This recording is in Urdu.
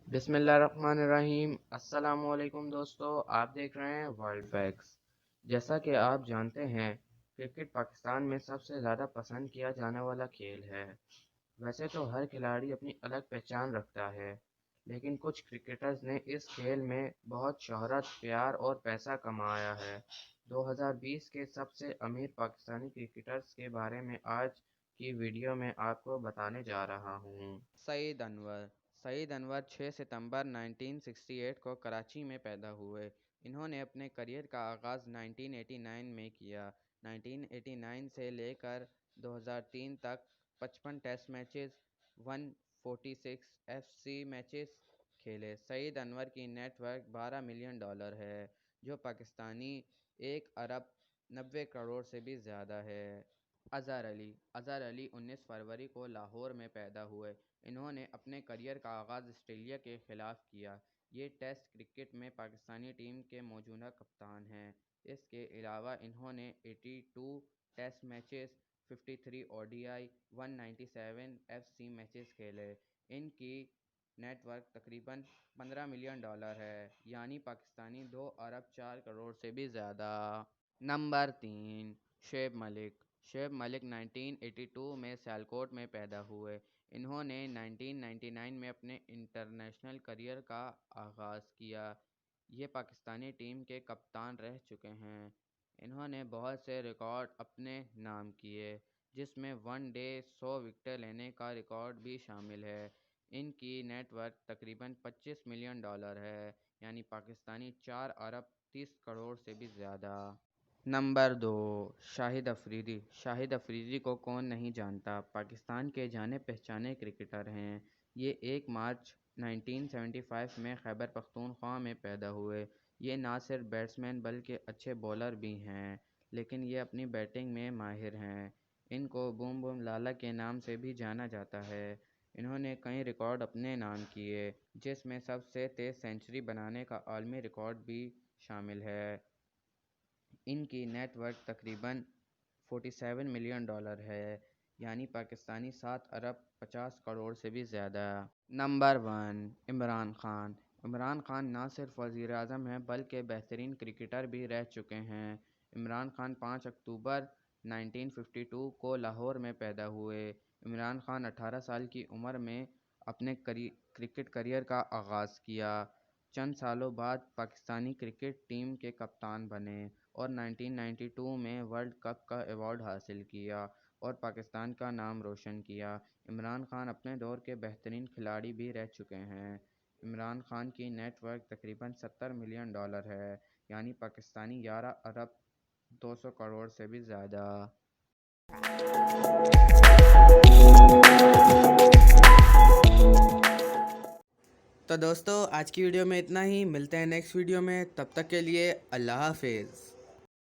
بسم اللہ الرحمن الرحیم۔ السلام علیکم دوستو، آپ دیکھ رہے ہیں ورلڈ فیکس۔ جیسا کہ آپ جانتے ہیں، کرکٹ پاکستان میں سب سے زیادہ پسند کیا جانے والا کھیل ہے۔ ویسے تو ہر کھلاڑی اپنی الگ پہچان رکھتا ہے، لیکن کچھ کرکٹرز نے اس کھیل میں بہت شہرت، پیار اور پیسہ کمایا ہے۔ 2020 کے سب سے امیر پاکستانی کرکٹرز کے بارے میں آج کی ویڈیو میں آپ کو بتانے جا رہا ہوں۔ سعید انور۔ سعید انور 6 ستمبر 1968 کو کراچی میں پیدا ہوئے۔ انہوں نے اپنے کریئر کا آغاز 1989 میں کیا۔ 1989 سے لے کر 2003 تک 55 test matches, 146 F C matches کھیلے۔ سعید انور کی نیٹ ورتھ $12 ملین ہے، جو پاکستانی 1 ارب 90 کروڑ سے بھی زیادہ ہے۔ اظہر علی 19 فروری کو لاہور میں پیدا ہوئے۔ انہوں نے اپنے کریئر کا آغاز آسٹریلیا کے خلاف کیا۔ یہ ٹیسٹ کرکٹ میں پاکستانی ٹیم کے موجودہ کپتان ہیں۔ اس کے علاوہ انہوں نے 82 test matches, 53 O D I, 197 F C matches کھیلے۔ ان کی نیٹ ورتھ تقریباً $15 ملین ہے، یعنی پاکستانی 2 ارب 4 کروڑ سے بھی زیادہ۔ نمبر 3، شعیب ملک۔ شعیب ملک 1982 میں سیالکوٹ میں پیدا ہوئے۔ انہوں نے 1999 میں اپنے انٹرنیشنل کریئر کا آغاز کیا۔ یہ پاکستانی ٹیم کے کپتان رہ چکے ہیں۔ انہوں نے بہت سے ریکارڈ اپنے نام کیے، جس میں ون ڈے 100 وکٹیں لینے کا ریکارڈ بھی شامل ہے۔ ان کی نیٹ ورتھ تقریباً $25 ملین ہے، یعنی پاکستانی 4 ارب 30 کروڑ سے بھی زیادہ۔ نمبر 2، شاہد افریدی۔ شاہد افریدی کو کون نہیں جانتا، پاکستان کے جانے پہچانے کرکٹر ہیں۔ یہ 1 مارچ 1975 میں خیبر پختونخوا میں پیدا ہوئے۔ یہ نہ صرف بیٹسمین بلکہ اچھے بولر بھی ہیں، لیکن یہ اپنی بیٹنگ میں ماہر ہیں۔ ان کو بوم بوم لالا کے نام سے بھی جانا جاتا ہے۔ انہوں نے کئی ریکارڈ اپنے نام کیے، جس میں سب سے تیز سنچری بنانے کا عالمی ریکارڈ بھی شامل ہے۔ ان کی نیٹ ورتھ تقریباً $47 ملین ہے، یعنی پاکستانی 7 ارب 50 کروڑ سے بھی زیادہ۔ نمبر 1، عمران خان۔ عمران خان نہ صرف وزیر اعظم ہیں بلکہ بہترین کرکٹر بھی رہ چکے ہیں۔ عمران خان 5 اکتوبر 1952 کو لاہور میں پیدا ہوئے۔ عمران خان 18 سال کی عمر میں اپنے کرکٹ کریئر کا آغاز کیا۔ چند سالوں بعد پاکستانی کرکٹ ٹیم کے کپتان بنے اور 1992 میں ورلڈ کپ کا ایوارڈ حاصل کیا اور پاکستان کا نام روشن کیا۔ عمران خان اپنے دور کے بہترین کھلاڑی بھی رہ چکے ہیں۔ عمران خان کی نیٹ ورتھ تقریباً $70 ملین ہے، یعنی پاکستانی 11 ارب 200 کروڑ سے بھی زیادہ۔ تو دوستو، آج کی ویڈیو میں اتنا ہی، ملتے ہیں نیکسٹ ویڈیو میں، تب تک کے لیے اللہ حافظ۔